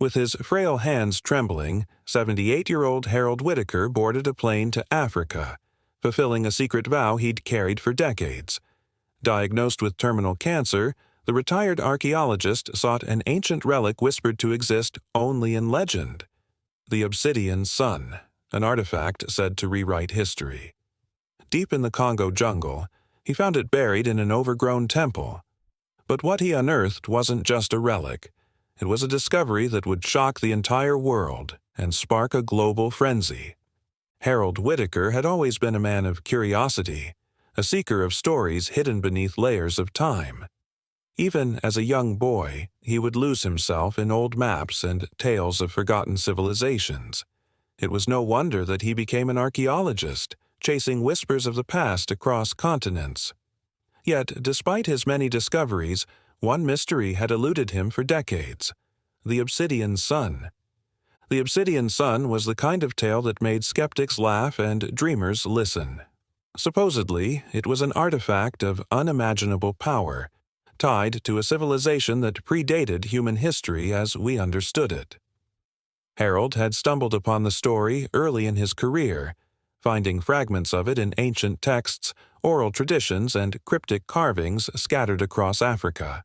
With his frail hands trembling, 78-year-old Harold Whitaker boarded a plane to Africa, fulfilling a secret vow he'd carried for decades. Diagnosed with terminal cancer, the retired archaeologist sought an ancient relic whispered to exist only in legend: the Obsidian Sun, an artifact said to rewrite history. Deep in the Congo jungle, he found it buried in an overgrown temple. But what he unearthed wasn't just a relic. It was a discovery that would shock the entire world and spark a global frenzy. Harold Whitaker had always been a man of curiosity, a seeker of stories hidden beneath layers of time. Even as a young boy, he would lose himself in old maps and tales of forgotten civilizations. It was no wonder that he became an archaeologist, chasing whispers of the past across continents. Yet, despite his many discoveries, one mystery had eluded him for decades: the Obsidian Sun. The Obsidian Sun was the kind of tale that made skeptics laugh and dreamers listen. Supposedly, it was an artifact of unimaginable power, tied to a civilization that predated human history as we understood it. Harold had stumbled upon the story early in his career, finding fragments of it in ancient texts, oral traditions, and cryptic carvings scattered across Africa.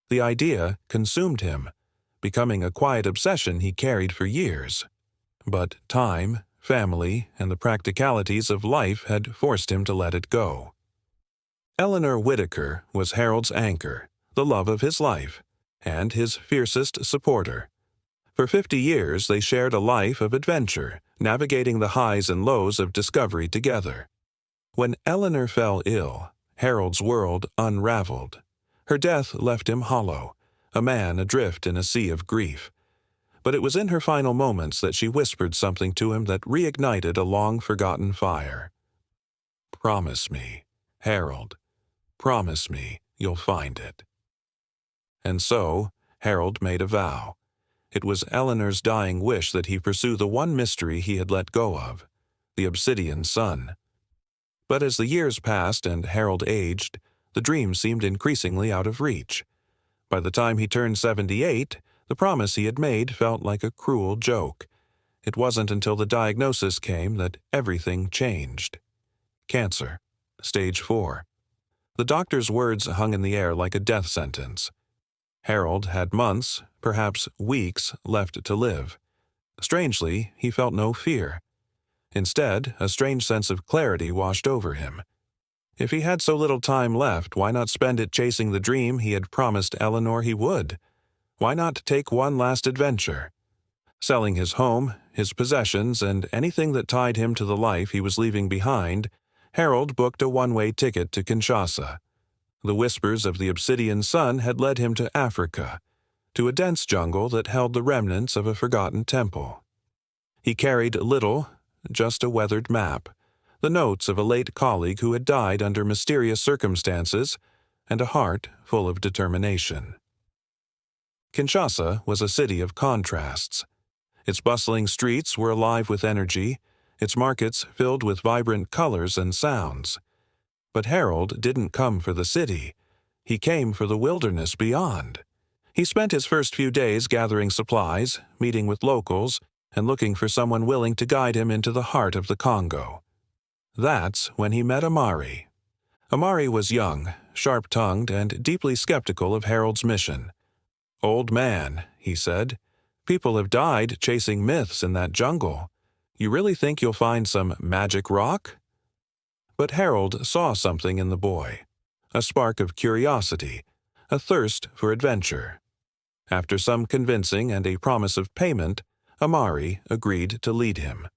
The idea consumed him, becoming a quiet obsession he carried for years. But time, family, and the practicalities of life had forced him to let it go. Eleanor Whitaker was Harold's anchor, the love of his life, and his fiercest supporter. For 50 years they shared a life of adventure, navigating the highs and lows of discovery together. When Eleanor fell ill, Harold's world unraveled. Her death left him hollow, a man adrift in a sea of grief. But it was in her final moments that she whispered something to him that reignited a long-forgotten fire. "Promise me, Harold. Promise me you'll find it." And so, Harold made a vow. It was Eleanor's dying wish that he pursue the one mystery he had let go of: the Obsidian Sun. But as the years passed and Harold aged, the dream seemed increasingly out of reach. By the time he turned 78, the promise he had made felt like a cruel joke. It wasn't until the diagnosis came that everything changed. Cancer, stage 4. The doctor's words hung in the air like a death sentence. Harold had months, perhaps weeks, left to live. Strangely, he felt no fear. Instead, a strange sense of clarity washed over him. If he had so little time left, why not spend it chasing the dream he had promised Eleanor he would? Why not take one last adventure? Selling his home, his possessions, and anything that tied him to the life he was leaving behind, Harold booked a one-way ticket to Kinshasa. The whispers of the Obsidian Sun had led him to Africa, to a dense jungle that held the remnants of a forgotten temple. He carried little, just a weathered map, the notes of a late colleague who had died under mysterious circumstances, and a heart full of determination. Kinshasa was a city of contrasts. Its bustling streets were alive with energy, its markets filled with vibrant colors and sounds. But Harold didn't come for the city. He came for the wilderness beyond. He spent his first few days gathering supplies, meeting with locals, and looking for someone willing to guide him into the heart of the Congo. That's when he met Amari. Amari was young, sharp-tongued, and deeply skeptical of Harold's mission. "Old man," he said, "people have died chasing myths in that jungle. You really think you'll find some magic rock?" But Harold saw something in the boy, a spark of curiosity, a thirst for adventure. After some convincing and a promise of payment, Amari agreed to lead him.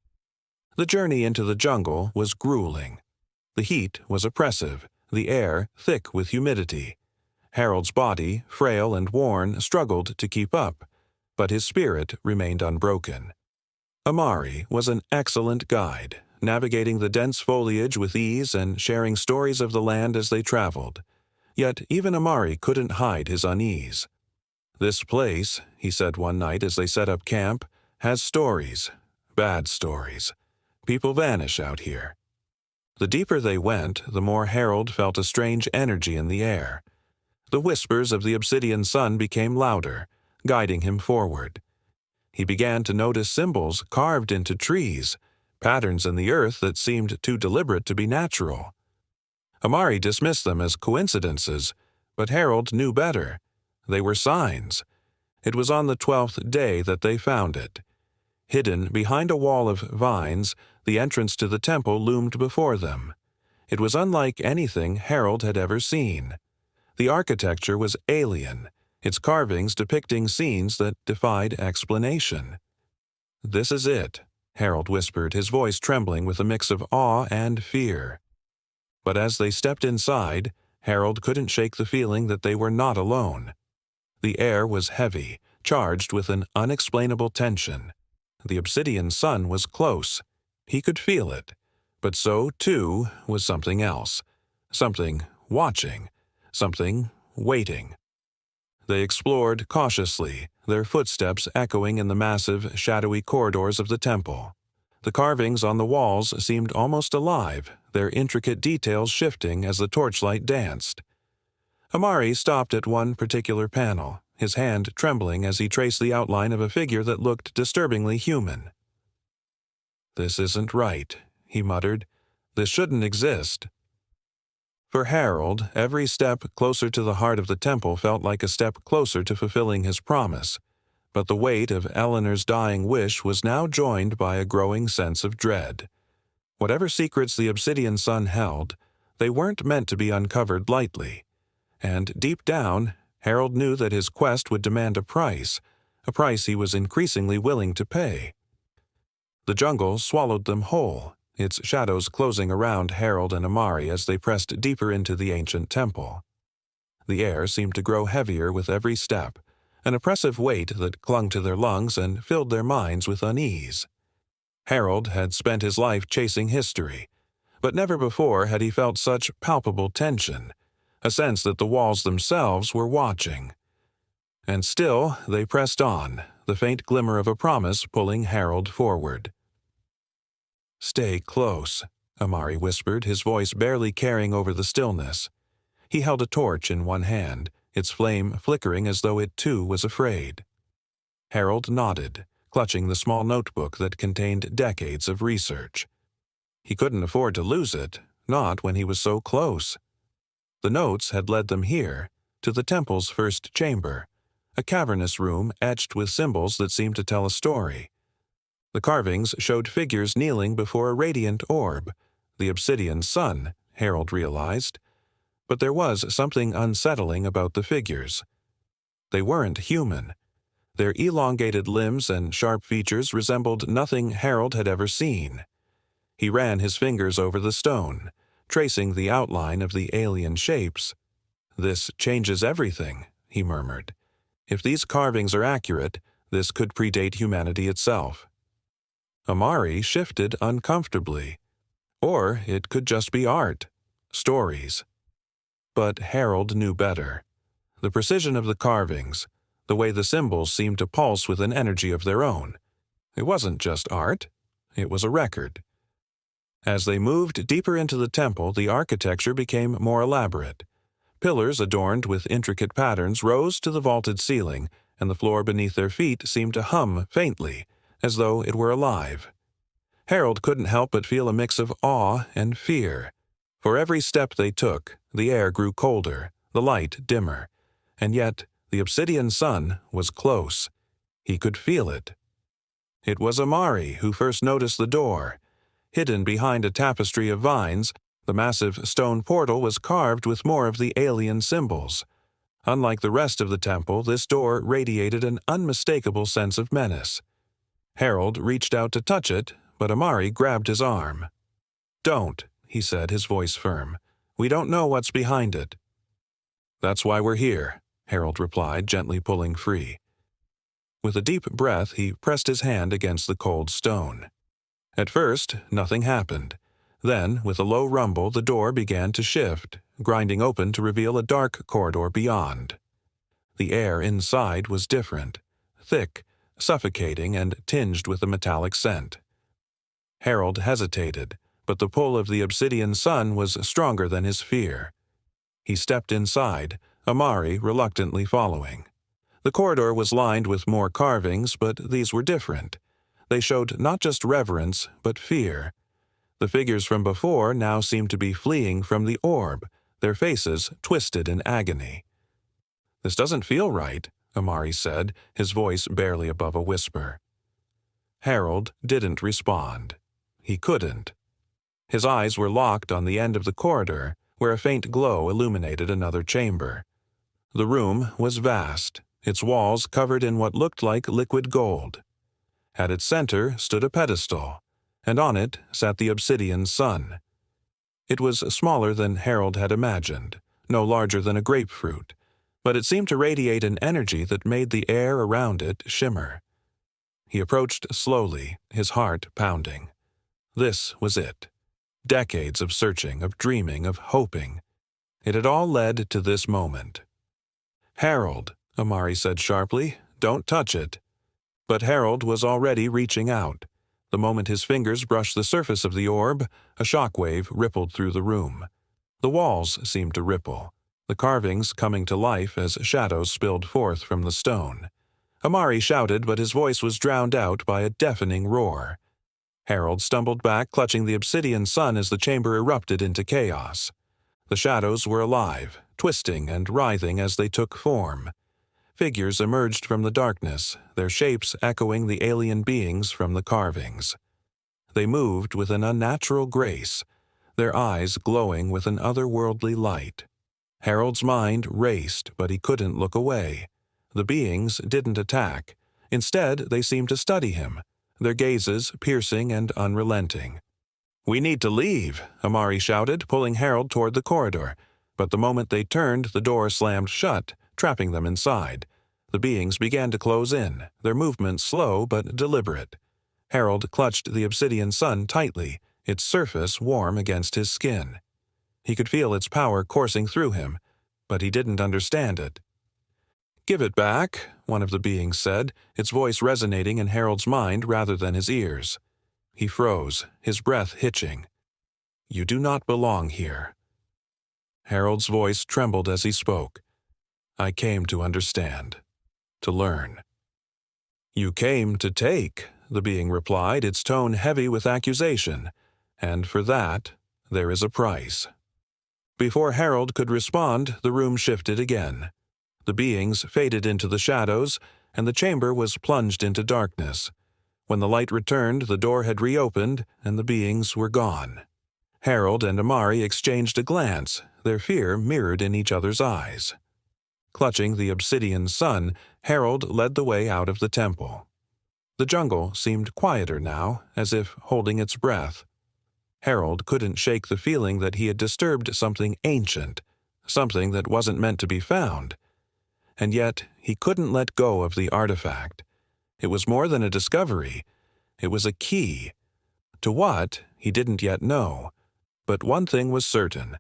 The journey into the jungle was grueling. The heat was oppressive, the air thick with humidity. Harold's body, frail and worn, struggled to keep up, but his spirit remained unbroken. Amari was an excellent guide, navigating the dense foliage with ease and sharing stories of the land as they traveled. Yet even Amari couldn't hide his unease. "This place," he said one night as they set up camp, "has stories, bad stories. People vanish out here." The deeper they went, the more Harold felt a strange energy in the air. The whispers of the Obsidian Sun became louder, guiding him forward. He began to notice symbols carved into trees, patterns in the earth that seemed too deliberate to be natural. Amari dismissed them as coincidences, but Harold knew better. They were signs. It was on the 12th day that they found it. Hidden behind a wall of vines, the entrance to the temple loomed before them. It was unlike anything Harold had ever seen. The architecture was alien, its carvings depicting scenes that defied explanation. "This is it," Harold whispered, his voice trembling with a mix of awe and fear. But as they stepped inside, Harold couldn't shake the feeling that they were not alone. The air was heavy, charged with an unexplainable tension. The Obsidian Sun was close. He could feel it. But so, too, was something else. Something watching. Something waiting. They explored cautiously, their footsteps echoing in the massive, shadowy corridors of the temple. The carvings on the walls seemed almost alive, their intricate details shifting as the torchlight danced. Amari stopped at one particular panel, his hand trembling as he traced the outline of a figure that looked disturbingly human. "This isn't right," he muttered. "This shouldn't exist." For Harold, every step closer to the heart of the temple felt like a step closer to fulfilling his promise, but the weight of Eleanor's dying wish was now joined by a growing sense of dread. Whatever secrets the Obsidian Sun held, they weren't meant to be uncovered lightly. And deep down, Harold knew that his quest would demand a price he was increasingly willing to pay. The jungle swallowed them whole, its shadows closing around Harold and Amari as they pressed deeper into the ancient temple. The air seemed to grow heavier with every step, an oppressive weight that clung to their lungs and filled their minds with unease. Harold had spent his life chasing history, but never before had he felt such palpable tension, a sense that the walls themselves were watching. And still they pressed on, the faint glimmer of a promise pulling Harold forward. "Stay close," Amari whispered, his voice barely carrying over the stillness. He held a torch in one hand, its flame flickering as though it too was afraid. Harold nodded, clutching the small notebook that contained decades of research. He couldn't afford to lose it, not when he was so close. The notes had led them here, to the temple's first chamber, a cavernous room etched with symbols that seemed to tell a story. The carvings showed figures kneeling before a radiant orb, the Obsidian Sun, Harold realized. But there was something unsettling about the figures. They weren't human. Their elongated limbs and sharp features resembled nothing Harold had ever seen. He ran his fingers over the stone, tracing the outline of the alien shapes. "This changes everything," he murmured. "If these carvings are accurate, this could predate humanity itself." Amari shifted uncomfortably. Or it could just be art, stories. But Harold knew better. The precision of the carvings, the way the symbols seemed to pulse with an energy of their own. It wasn't just art. It was a record. As they moved deeper into the temple, the architecture became more elaborate. Pillars adorned with intricate patterns rose to the vaulted ceiling, and the floor beneath their feet seemed to hum faintly, as though it were alive. Harold couldn't help but feel a mix of awe and fear. For every step they took, the air grew colder, the light dimmer, and yet the Obsidian Sun was close. He could feel it. It was Amari who first noticed the door. Hidden behind a tapestry of vines, the massive stone portal was carved with more of the alien symbols. Unlike the rest of the temple, this door radiated an unmistakable sense of menace. Harold reached out to touch it, but Amari grabbed his arm. "Don't," he said, his voice firm. "We don't know what's behind it." "That's why we're here," Harold replied, gently pulling free. With a deep breath, he pressed his hand against the cold stone. At first, nothing happened. Then, with a low rumble, the door began to shift, grinding open to reveal a dark corridor beyond. The air inside was different, thick, suffocating, and tinged with a metallic scent. Harold hesitated, but the pull of the Obsidian Sun was stronger than his fear. He stepped inside, Amari reluctantly following. The corridor was lined with more carvings, but these were different. They showed not just reverence, but fear. The figures from before now seemed to be fleeing from the orb, their faces twisted in agony. "This doesn't feel right," Amari said, his voice barely above a whisper. Harold didn't respond. He couldn't. His eyes were locked on the end of the corridor, where a faint glow illuminated another chamber. The room was vast, its walls covered in what looked like liquid gold. At its center stood a pedestal, and on it sat the Obsidian Sun. It was smaller than Harold had imagined, no larger than a grapefruit, but it seemed to radiate an energy that made the air around it shimmer. He approached slowly, his heart pounding. This was it. Decades of searching, of dreaming, of hoping. It had all led to this moment. "Harold," Amari said sharply, "don't touch it." But Harold was already reaching out. The moment his fingers brushed the surface of the orb, a shockwave rippled through the room. The walls seemed to ripple, the carvings coming to life as shadows spilled forth from the stone. Amari shouted, but his voice was drowned out by a deafening roar. Harold stumbled back, clutching the Obsidian Sun as the chamber erupted into chaos. The shadows were alive, twisting and writhing as they took form. Figures emerged from the darkness, their shapes echoing the alien beings from the carvings. They moved with an unnatural grace, their eyes glowing with an otherworldly light. Harold's mind raced, but he couldn't look away. The beings didn't attack. Instead, they seemed to study him, their gazes piercing and unrelenting. "We need to leave," Amari shouted, pulling Harold toward the corridor. But the moment they turned, the door slammed shut, trapping them inside. The beings began to close in, their movements slow but deliberate. Harold clutched the Obsidian Sun tightly, its surface warm against his skin. He could feel its power coursing through him, but he didn't understand it. "Give it back," one of the beings said, its voice resonating in Harold's mind rather than his ears. He froze, his breath hitching. "You do not belong here." Harold's voice trembled as he spoke. "I came to understand, to learn." "You came to take," the being replied, its tone heavy with accusation, "and for that, there is a price." Before Harold could respond, the room shifted again. The beings faded into the shadows, and the chamber was plunged into darkness. When the light returned, the door had reopened, and the beings were gone. Harold and Amari exchanged a glance, their fear mirrored in each other's eyes. Clutching the Obsidian Sun, Harold led the way out of the temple. The jungle seemed quieter now, as if holding its breath. Harold couldn't shake the feeling that he had disturbed something ancient, something that wasn't meant to be found. And yet, he couldn't let go of the artifact. It was more than a discovery. It was a key. To what, he didn't yet know. But one thing was certain.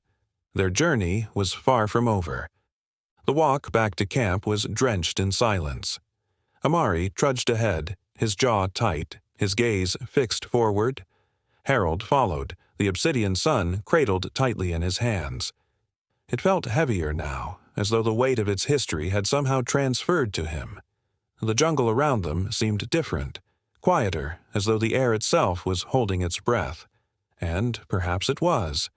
Their journey was far from over. The walk back to camp was drenched in silence. Amari trudged ahead, his jaw tight, his gaze fixed forward. Harold followed, the Obsidian Sun cradled tightly in his hands. It felt heavier now, as though the weight of its history had somehow transferred to him. The jungle around them seemed different, quieter, as though the air itself was holding its breath. And perhaps it was.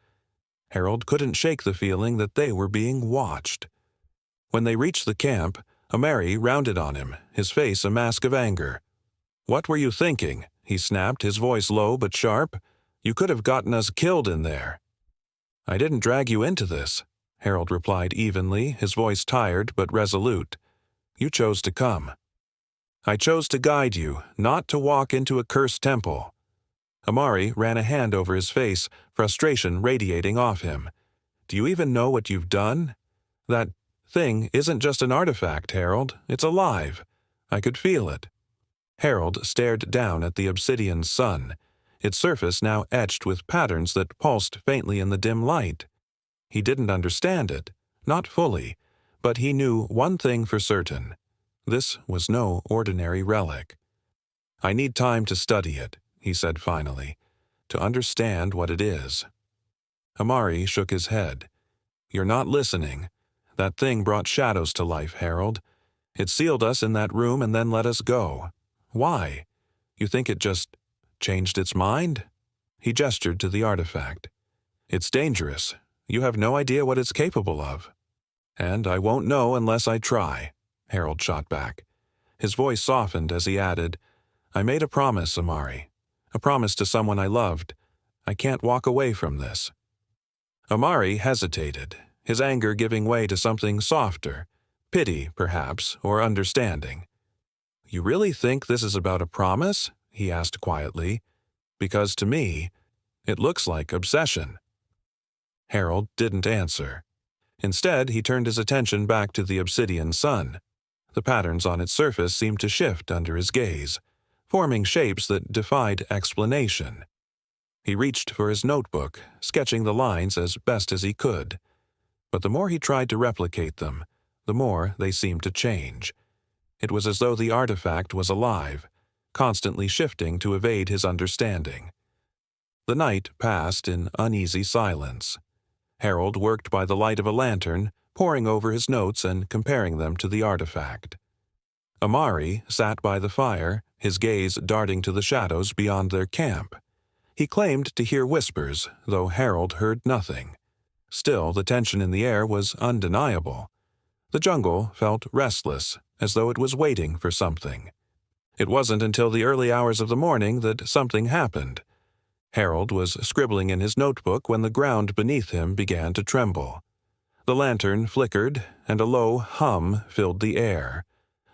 Harold couldn't shake the feeling that they were being watched. When they reached the camp, Amari rounded on him, his face a mask of anger. "What were you thinking?" he snapped, his voice low but sharp. "You could have gotten us killed in there." "I didn't drag you into this," Harold replied evenly, his voice tired but resolute. "You chose to come." "I chose to guide you, not to walk into a cursed temple." Amari ran a hand over his face, frustration radiating off him. "Do you even know what you've done? That thing isn't just an artifact, Harold. It's alive. I could feel it." Harold stared down at the Obsidian Sun, its surface now etched with patterns that pulsed faintly in the dim light. He didn't understand it, not fully, but he knew one thing for certain. This was no ordinary relic. "I need time to study it," he said finally, "to understand what it is." Amari shook his head. "You're not listening. That thing brought shadows to life, Harold. It sealed us in that room and then let us go. Why? You think it just changed its mind?" He gestured to the artifact. "It's dangerous. You have no idea what it's capable of." "And I won't know unless I try," Harold shot back. His voice softened as he added, "I made a promise, Amari. A promise to someone I loved. I can't walk away from this." Amari hesitated, his anger giving way to something softer, pity, perhaps, or understanding. "You really think this is about a promise?" he asked quietly. "Because to me, it looks like obsession." Harold didn't answer. Instead, he turned his attention back to the Obsidian Sun. The patterns on its surface seemed to shift under his gaze, forming shapes that defied explanation. He reached for his notebook, sketching the lines as best as he could. But the more he tried to replicate them, the more they seemed to change. It was as though the artifact was alive, constantly shifting to evade his understanding. The night passed in uneasy silence. Harold worked by the light of a lantern, poring over his notes and comparing them to the artifact. Amari sat by the fire, his gaze darting to the shadows beyond their camp. He claimed to hear whispers, though Harold heard nothing. Still, the tension in the air was undeniable. The jungle felt restless, as though it was waiting for something. It wasn't until the early hours of the morning that something happened. Harold was scribbling in his notebook when the ground beneath him began to tremble. The lantern flickered, and a low hum filled the air,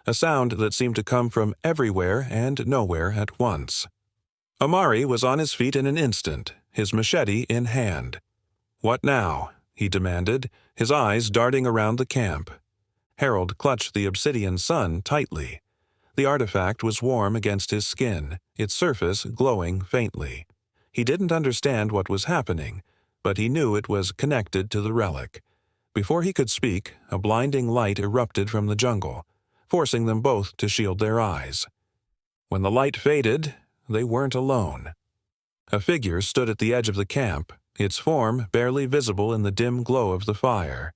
a sound that seemed to come from everywhere and nowhere at once. Amari was on his feet in an instant, his machete in hand. "What now?" he demanded, his eyes darting around the camp. Harold clutched the Obsidian Sun tightly. The artifact was warm against his skin, its surface glowing faintly. He didn't understand what was happening, but he knew it was connected to the relic. Before he could speak, a blinding light erupted from the jungle, forcing them both to shield their eyes. When the light faded, they weren't alone. A figure stood at the edge of the camp, its form barely visible in the dim glow of the fire.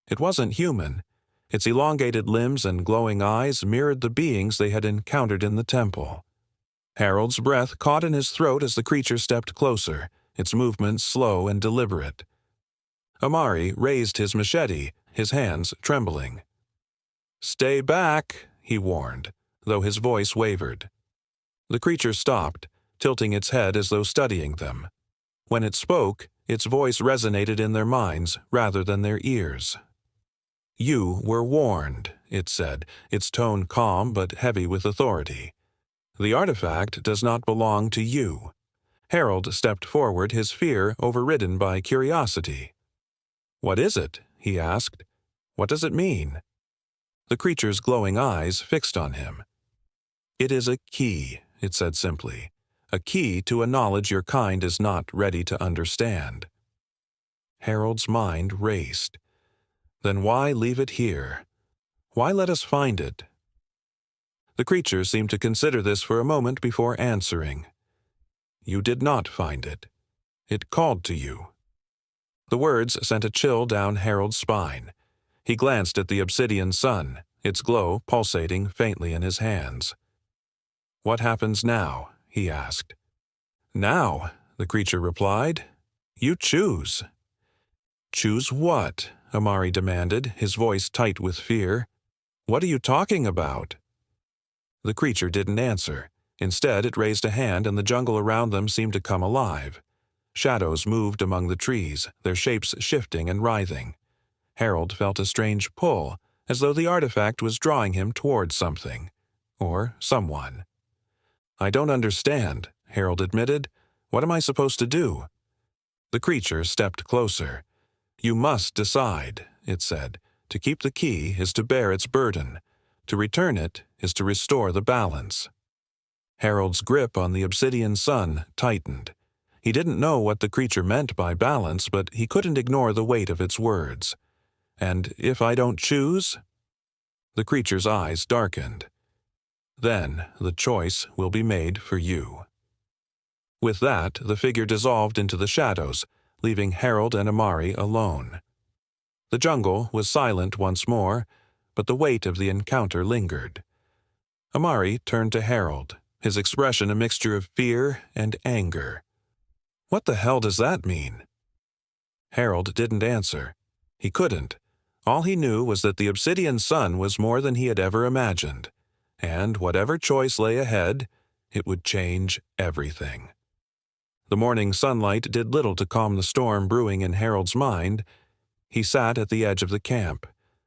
It wasn't human. Its elongated limbs and glowing eyes mirrored the beings they had encountered in the temple. Harold's breath caught in his throat as the creature stepped closer, its movements slow and deliberate. Amari raised his machete, his hands trembling. "Stay back," he warned, though his voice wavered. The creature stopped, tilting its head as though studying them. When it spoke, its voice resonated in their minds rather than their ears. "You were warned," it said, its tone calm but heavy with authority. "The artifact does not belong to you." Harold stepped forward, his fear overridden by curiosity. "What is it?" he asked. "What does it mean?" The creature's glowing eyes fixed on him. "It is a key," it said simply. "A key to a knowledge your kind is not ready to understand." Harold's mind raced. Then why leave it here? Why let us find it? The creature seemed to consider this for a moment before answering. "You did not find it. It called to you." The words sent a chill down Harold's spine. He glanced at the Obsidian Sun, its glow pulsating faintly in his hands. "What happens now?" he asked. "Now," the creature replied. "You choose." "Choose what?" Amari demanded, his voice tight with fear. "What are you talking about?" The creature didn't answer. Instead, it raised a hand and the jungle around them seemed to come alive. Shadows moved among the trees, their shapes shifting and writhing. Harold felt a strange pull, as though the artifact was drawing him towards something. Or someone. "I don't understand," Harold admitted. "What am I supposed to do?" The creature stepped closer. "You must decide," it said. "To keep the key is to bear its burden. To return it is to restore the balance." Harold's grip on the Obsidian Sun tightened. He didn't know what the creature meant by balance, but he couldn't ignore the weight of its words. "And if I don't choose?" The creature's eyes darkened. "Then the choice will be made for you." With that, the figure dissolved into the shadows, leaving Harold and Amari alone. The jungle was silent once more, but the weight of the encounter lingered. Amari turned to Harold, his expression a mixture of fear and anger. "What the hell does that mean?" Harold didn't answer. He couldn't. All he knew was that the Obsidian Sun was more than he had ever imagined, and whatever choice lay ahead, it would change everything. The morning sunlight did little to calm the storm brewing in Harold's mind. He sat at the edge of the camp,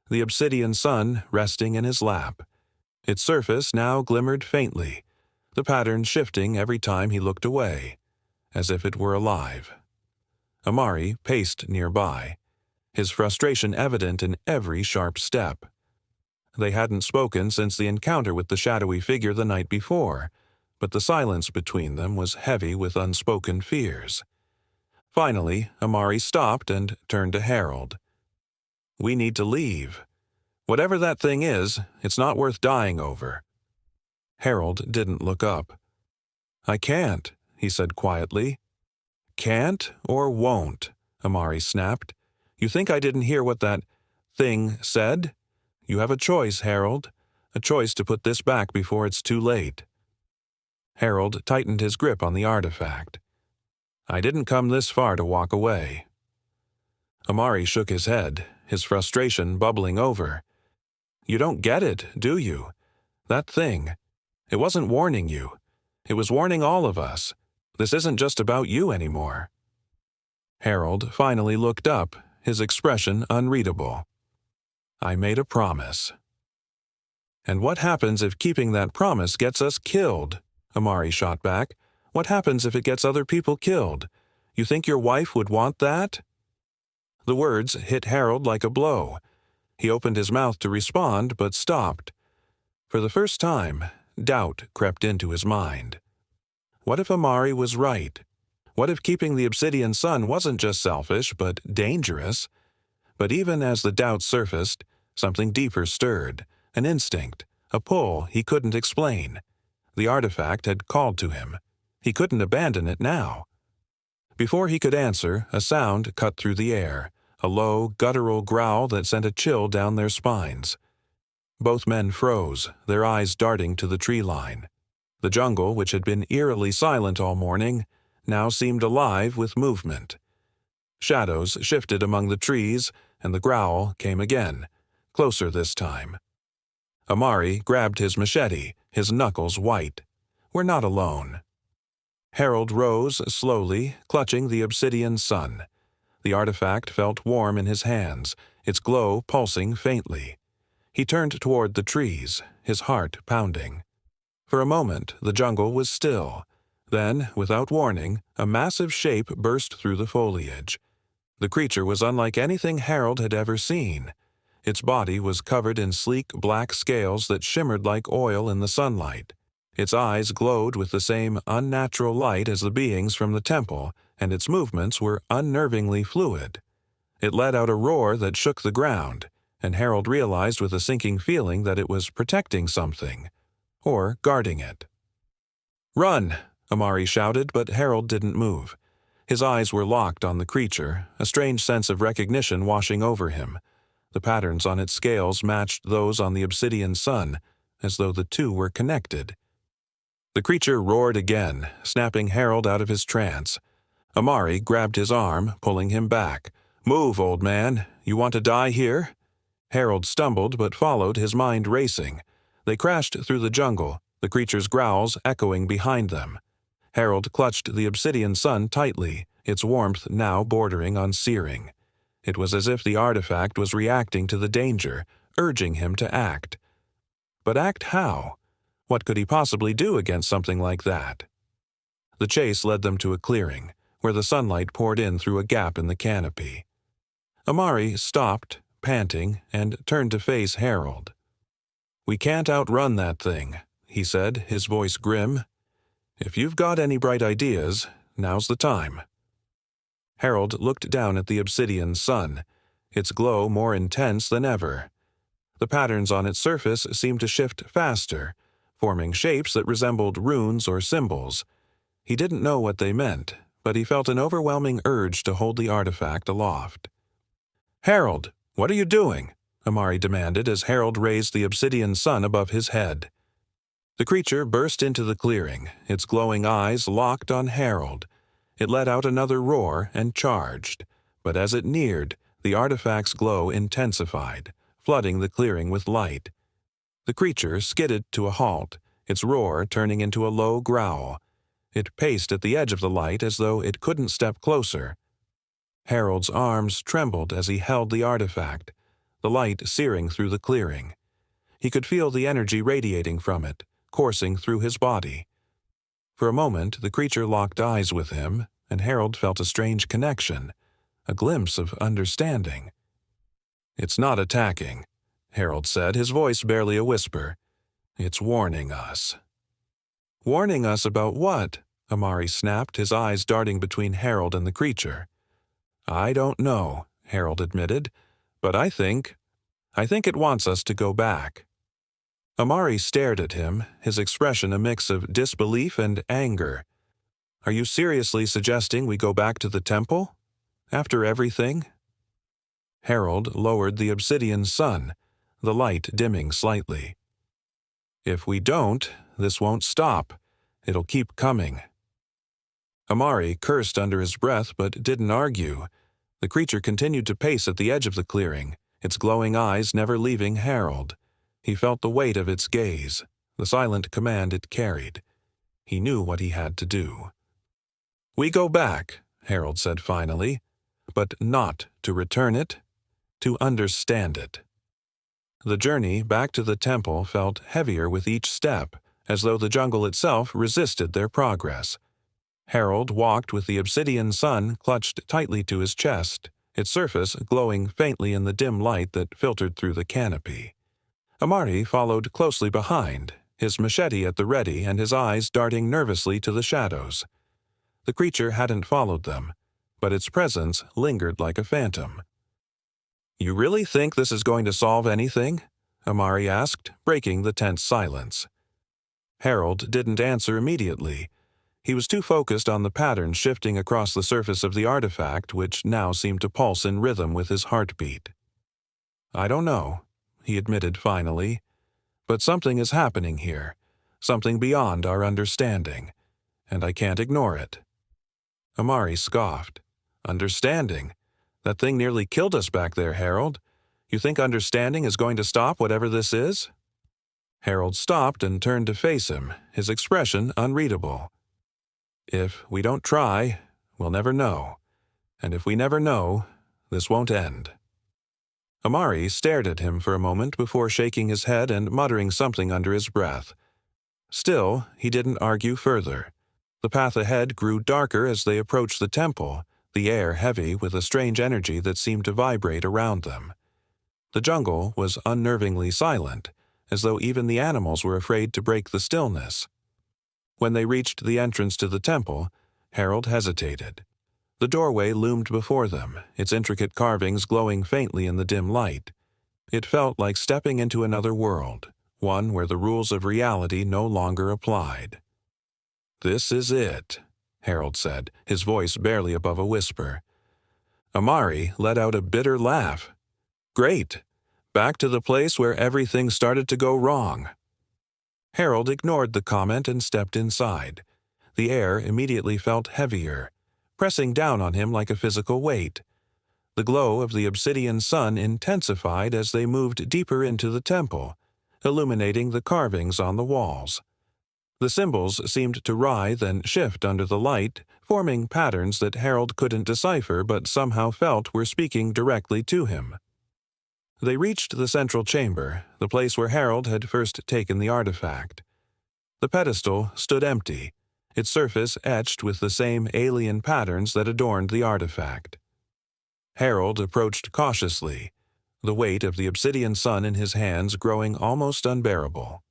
the Obsidian Sun resting in his lap. Its surface now glimmered faintly, the pattern shifting every time he looked away, as if it were alive. Amari paced nearby, his frustration evident in every sharp step. They hadn't spoken since the encounter with the shadowy figure the night before, but the silence between them was heavy with unspoken fears. Finally, Amari stopped and turned to Harold. "We need to leave. Whatever that thing is, it's not worth dying over." Harold didn't look up. "I can't," he said quietly. "Can't or won't," Amari snapped. "You think I didn't hear what that thing said? You have a choice, Harold, a choice to put this back before it's too late." Harold tightened his grip on the artifact. "I didn't come this far to walk away." Amari shook his head, his frustration bubbling over. "You don't get it, do you? That thing, it wasn't warning you. It was warning all of us. This isn't just about you anymore." Harold finally looked up, his expression unreadable. "I made a promise." "And what happens if keeping that promise gets us killed?" Amari shot back. "What happens if it gets other people killed? You think your wife would want that?" The words hit Harold like a blow. He opened his mouth to respond, but stopped. For the first time, doubt crept into his mind. What if Amari was right? What if keeping the Obsidian Sun wasn't just selfish, but dangerous? But even as the doubt surfaced, something deeper stirred, an instinct, a pull he couldn't explain. The artifact had called to him. He couldn't abandon it now. Before he could answer, a sound cut through the air, a low, guttural growl that sent a chill down their spines. Both men froze, their eyes darting to the tree line. The jungle, which had been eerily silent all morning, now seemed alive with movement. Shadows shifted among the trees, and the growl came again, closer this time. Amari grabbed his machete, his knuckles white. "We're not alone." Harold rose slowly, clutching the Obsidian Sun. The artifact felt warm in his hands, its glow pulsing faintly. He turned toward the trees, his heart pounding. For a moment, the jungle was still. Then, without warning, a massive shape burst through the foliage. The creature was unlike anything Harold had ever seen. Its body was covered in sleek black scales that shimmered like oil in the sunlight. Its eyes glowed with the same unnatural light as the beings from the temple, and its movements were unnervingly fluid. It let out a roar that shook the ground, and Harold realized with a sinking feeling that it was protecting something, or guarding it. "Run!" Amari shouted, but Harold didn't move. His eyes were locked on the creature, a strange sense of recognition washing over him. The patterns on its scales matched those on the Obsidian Sun, as though the two were connected. The creature roared again, snapping Harold out of his trance. Amari grabbed his arm, pulling him back. "Move, old man. You want to die here?" Harold stumbled but followed, his mind racing. They crashed through the jungle, the creature's growls echoing behind them. Harold clutched the Obsidian Sun tightly, its warmth now bordering on searing. It was as if the artifact was reacting to the danger, urging him to act. But act how? What could he possibly do against something like that? The chase led them to a clearing, where the sunlight poured in through a gap in the canopy. Amari stopped, panting, and turned to face Harold. "We can't outrun that thing," he said, his voice grim. "If you've got any bright ideas, now's the time." Harold looked down at the Obsidian Sun, its glow more intense than ever. The patterns on its surface seemed to shift faster, forming shapes that resembled runes or symbols. He didn't know what they meant, but he felt an overwhelming urge to hold the artifact aloft. "Harold, what are you doing?" Amari demanded as Harold raised the Obsidian Sun above his head. The creature burst into the clearing, its glowing eyes locked on Harold. It let out another roar and charged, but as it neared, the artifact's glow intensified, flooding the clearing with light. The creature skidded to a halt, its roar turning into a low growl. It paced at the edge of the light as though it couldn't step closer. Harold's arms trembled as he held the artifact, the light searing through the clearing. He could feel the energy radiating from it, coursing through his body. For a moment, the creature locked eyes with him, and Harold felt a strange connection, a glimpse of understanding. "It's not attacking," Harold said, his voice barely a whisper. "It's warning us." "Warning us about what?" Amari snapped, his eyes darting between Harold and the creature. "I don't know," Harold admitted, "but I think it wants us to go back." Amari stared at him, his expression a mix of disbelief and anger. "Are you seriously suggesting we go back to the temple? After everything?" Harold lowered the Obsidian Sun, the light dimming slightly. "If we don't, this won't stop. It'll keep coming." Amari cursed under his breath but didn't argue. The creature continued to pace at the edge of the clearing, its glowing eyes never leaving Harold. He felt the weight of its gaze, the silent command it carried. He knew what he had to do. "We go back," Harold said finally, "but not to return it, to understand it." The journey back to the temple felt heavier with each step, as though the jungle itself resisted their progress. Harold walked with the Obsidian Sun clutched tightly to his chest, its surface glowing faintly in the dim light that filtered through the canopy. Amari followed closely behind, his machete at the ready and his eyes darting nervously to the shadows. The creature hadn't followed them, but its presence lingered like a phantom. "You really think this is going to solve anything?" Amari asked, breaking the tense silence. Harold didn't answer immediately. He was too focused on the pattern shifting across the surface of the artifact, which now seemed to pulse in rhythm with his heartbeat. "I don't know," he admitted finally, "but something is happening here, something beyond our understanding, and I can't ignore it." Amari scoffed. "Understanding? That thing nearly killed us back there, Harold. You think understanding is going to stop whatever this is?" Harold stopped and turned to face him, his expression unreadable. "If we don't try, we'll never know. And if we never know, this won't end." Amari stared at him for a moment before shaking his head and muttering something under his breath. Still, he didn't argue further. The path ahead grew darker as they approached the temple, the air heavy with a strange energy that seemed to vibrate around them. The jungle was unnervingly silent, as though even the animals were afraid to break the stillness. When they reached the entrance to the temple, Harold hesitated. The doorway loomed before them, its intricate carvings glowing faintly in the dim light. It felt like stepping into another world, one where the rules of reality no longer applied. "This is it," Harold said, his voice barely above a whisper. Amari let out a bitter laugh. "Great! Back to the place where everything started to go wrong." Harold ignored the comment and stepped inside. The air immediately felt heavier, pressing down on him like a physical weight. The glow of the Obsidian Sun intensified as they moved deeper into the temple, illuminating the carvings on the walls. The symbols seemed to writhe and shift under the light, forming patterns that Harold couldn't decipher but somehow felt were speaking directly to him. They reached the central chamber, the place where Harold had first taken the artifact. The pedestal stood empty, its surface etched with the same alien patterns that adorned the artifact. Harold approached cautiously, the weight of the Obsidian Sun in his hands growing almost unbearable.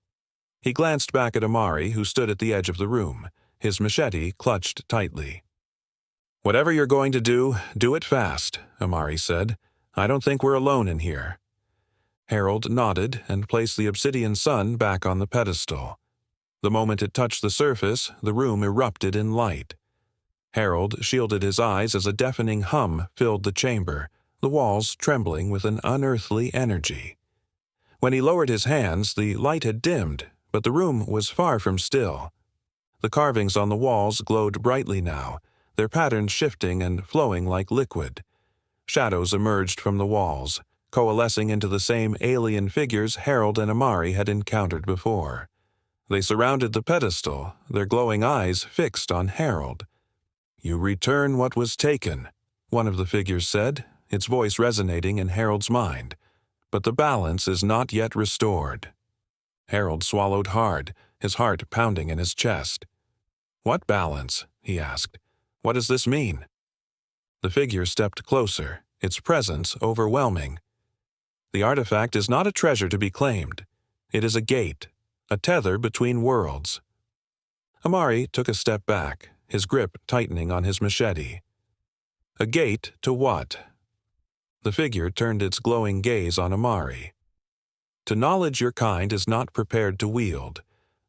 He glanced back at Amari, who stood at the edge of the room, his machete clutched tightly. "Whatever you're going to do it fast," Amari said. "I don't think we're alone in here." Harold nodded and placed the Obsidian Sun back on the pedestal. The moment it touched the surface, the room erupted in light. Harold shielded his eyes as a deafening hum filled the chamber, the walls trembling with an unearthly energy. When he lowered his hands, the light had dimmed, but the room was far from still. The carvings on the walls glowed brightly now, their patterns shifting and flowing like liquid. Shadows emerged from the walls, coalescing into the same alien figures Harold and Amari had encountered before. They surrounded the pedestal, their glowing eyes fixed on Harold. "You return what was taken," one of the figures said, its voice resonating in Harold's mind. "But the balance is not yet restored." Harold swallowed hard, his heart pounding in his chest. "What balance?" he asked. "What does this mean?" The figure stepped closer, its presence overwhelming. "The artifact is not a treasure to be claimed. It is a gate, a tether between worlds." Amari took a step back, his grip tightening on his machete. "A gate to what?" The figure turned its glowing gaze on Amari. "To knowledge your kind is not prepared to wield,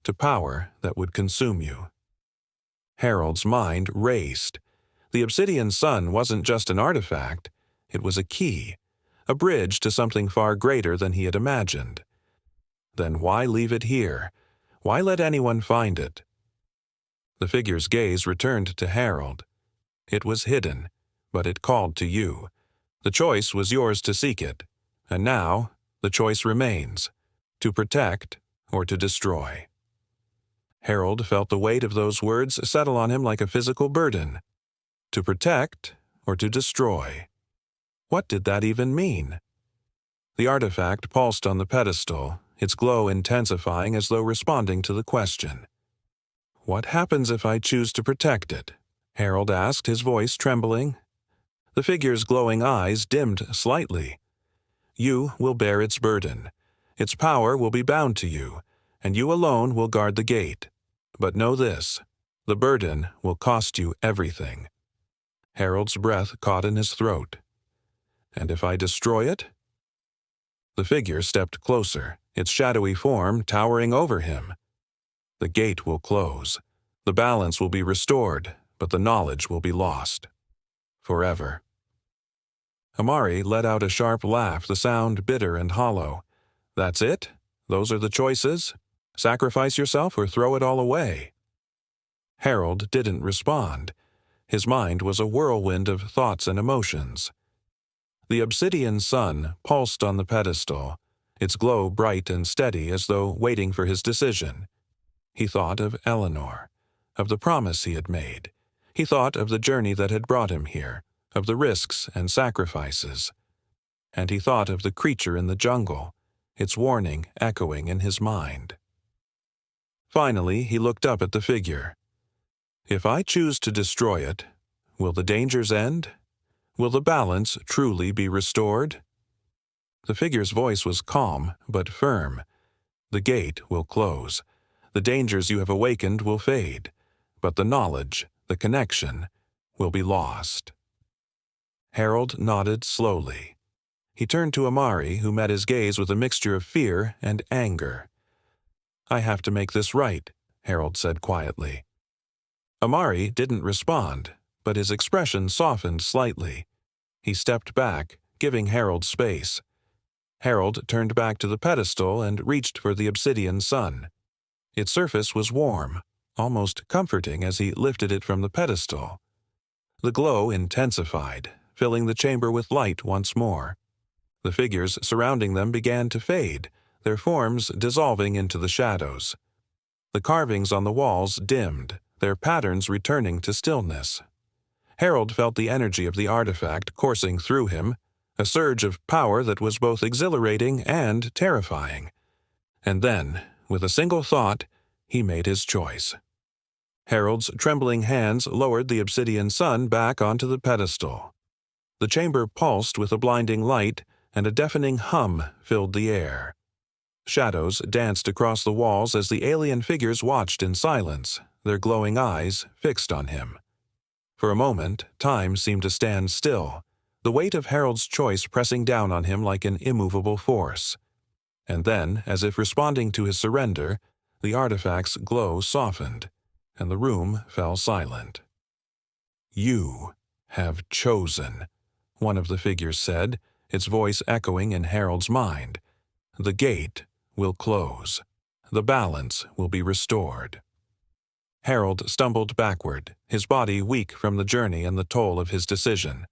to power that would consume you." Harold's mind raced. The Obsidian Sun wasn't just an artifact, it was a key, a bridge to something far greater than he had imagined. Then why leave it here? Why let anyone find it? The figure's gaze returned to Harold. It was hidden, but it called to you. The choice was yours to seek it, and now the choice remains, to protect or to destroy. Harold felt the weight of those words settle on him like a physical burden. To protect or to destroy? What did that even mean? The artifact pulsed on the pedestal, its glow intensifying as though responding to the question. "What happens if I choose to protect it?" Harold asked, his voice trembling. The figure's glowing eyes dimmed slightly. "You will bear its burden. Its power will be bound to you, and you alone will guard the gate. But know this, the burden will cost you everything." Harold's breath caught in his throat. "And if I destroy it?" The figure stepped closer, its shadowy form towering over him. "The gate will close. The balance will be restored, but the knowledge will be lost. Forever." Amari let out a sharp laugh, the sound bitter and hollow. "That's it? Those are the choices? Sacrifice yourself or throw it all away?" Harold didn't respond. His mind was a whirlwind of thoughts and emotions. The Obsidian Sun pulsed on the pedestal, its glow bright and steady as though waiting for his decision. He thought of Eleanor, of the promise he had made. He thought of the journey that had brought him here, of the risks and sacrifices. And he thought of the creature in the jungle, its warning echoing in his mind. Finally, he looked up at the figure. "If I choose to destroy it, will the dangers end? Will the balance truly be restored?" The figure's voice was calm but firm. "The gate will close. The dangers you have awakened will fade, but the knowledge, the connection, will be lost." Harold nodded slowly. He turned to Amari, who met his gaze with a mixture of fear and anger. "I have to make this right," Harold said quietly. Amari didn't respond, but his expression softened slightly. He stepped back, giving Harold space. Harold turned back to the pedestal and reached for the Obsidian Sun. Its surface was warm, almost comforting as he lifted it from the pedestal. The glow intensified, filling the chamber with light once more. The figures surrounding them began to fade, their forms dissolving into the shadows. The carvings on the walls dimmed, their patterns returning to stillness. Harold felt the energy of the artifact coursing through him, a surge of power that was both exhilarating and terrifying. And then, with a single thought, he made his choice. Harold's trembling hands lowered the Obsidian Sun back onto the pedestal. The chamber pulsed with a blinding light, and a deafening hum filled the air. Shadows danced across the walls as the alien figures watched in silence, their glowing eyes fixed on him. For a moment, time seemed to stand still, the weight of Harold's choice pressing down on him like an immovable force. And then, as if responding to his surrender, the artifact's glow softened, and the room fell silent. "You have chosen," one of the figures said, its voice echoing in Harold's mind. "The gate will close. The balance will be restored." Harold stumbled backward, his body weak from the journey and the toll of his decision.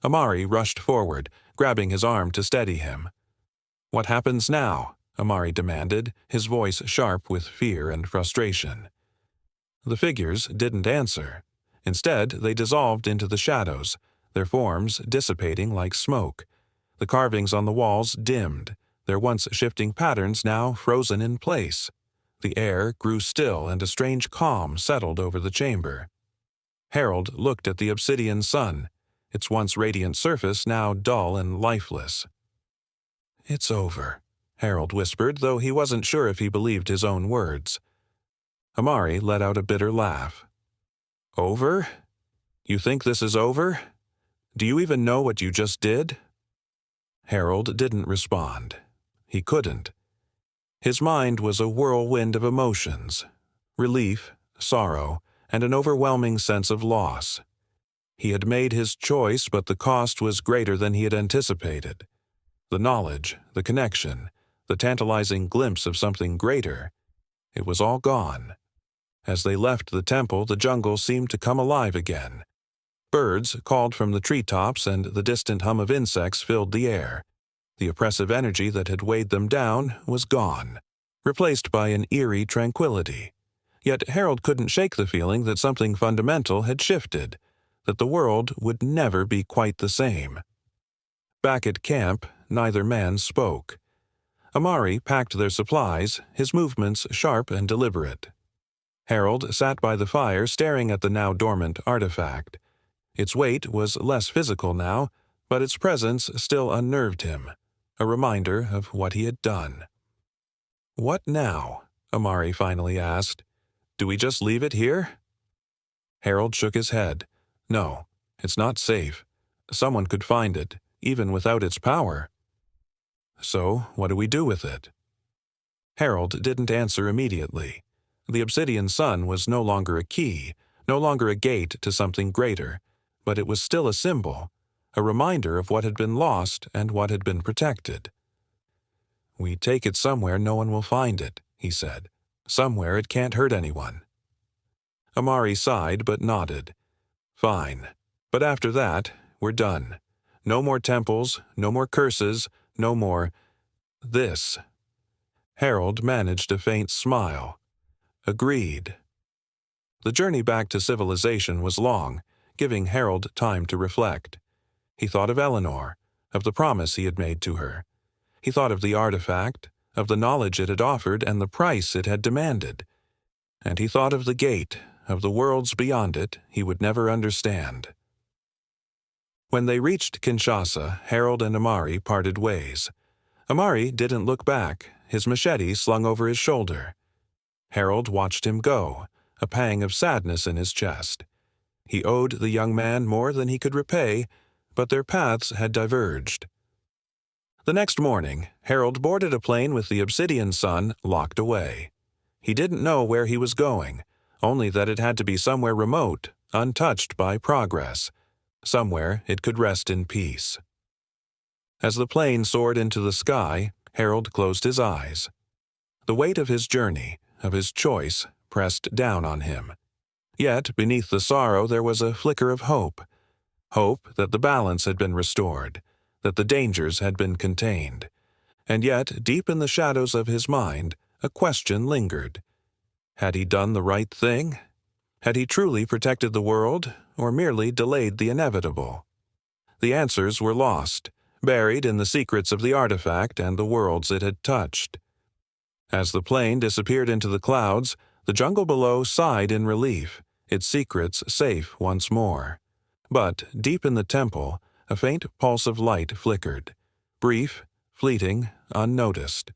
Amari rushed forward, grabbing his arm to steady him. "What happens now?" Amari demanded, his voice sharp with fear and frustration. The figures didn't answer. Instead, they dissolved into the shadows, their forms dissipating like smoke. The carvings on the walls dimmed, their once shifting patterns now frozen in place. The air grew still and a strange calm settled over the chamber. Harold looked at the Obsidian Sun, its once radiant surface now dull and lifeless. "It's over," Harold whispered, though he wasn't sure if he believed his own words. Amari let out a bitter laugh. "Over? You think this is over? Do you even know what you just did?" Harold didn't respond. He couldn't. His mind was a whirlwind of emotions, relief, sorrow, and an overwhelming sense of loss. He had made his choice, but the cost was greater than he had anticipated. The knowledge, the connection, the tantalizing glimpse of something greater, it was all gone. As they left the temple, the jungle seemed to come alive again. Birds called from the treetops and the distant hum of insects filled the air. The oppressive energy that had weighed them down was gone, replaced by an eerie tranquility. Yet Harold couldn't shake the feeling that something fundamental had shifted, that the world would never be quite the same. Back at camp, neither man spoke. Amari packed their supplies, his movements sharp and deliberate. Harold sat by the fire staring at the now dormant artifact. Its weight was less physical now, but its presence still unnerved him, a reminder of what he had done. "What now?" Amari finally asked. "Do we just leave it here?" Harold shook his head. "No, it's not safe. Someone could find it, even without its power." "So, what do we do with it?" Harold didn't answer immediately. The Obsidian Sun was no longer a key, no longer a gate to something greater, but it was still a symbol, a reminder of what had been lost and what had been protected. "We take it somewhere no one will find it," he said. "Somewhere it can't hurt anyone." Amari sighed but nodded. "Fine. But after that, we're done. No more temples, no more curses, no more this." Harold managed a faint smile. "Agreed." The journey back to civilization was long, giving Harold time to reflect. He thought of Eleanor, of the promise he had made to her. He thought of the artifact, of the knowledge it had offered and the price it had demanded. And he thought of the gate, of the worlds beyond it he would never understand. When they reached Kinshasa, Harold and Amari parted ways. Amari didn't look back, his machete slung over his shoulder. Harold watched him go, a pang of sadness in his chest. He owed the young man more than he could repay, but their paths had diverged. The next morning, Harold boarded a plane with the Obsidian Sun locked away. He didn't know where he was going, only that it had to be somewhere remote, untouched by progress, somewhere it could rest in peace. As the plane soared into the sky, Harold closed his eyes. The weight of his journey, of his choice, pressed down on him. Yet, beneath the sorrow there was a flicker of hope. Hope that the balance had been restored, that the dangers had been contained. And yet, deep in the shadows of his mind, a question lingered. Had he done the right thing? Had he truly protected the world, or merely delayed the inevitable? The answers were lost, buried in the secrets of the artifact and the worlds it had touched. As the plane disappeared into the clouds, the jungle below sighed in relief, its secrets safe once more. But, deep in the temple, a faint pulse of light flickered. Brief, fleeting, unnoticed.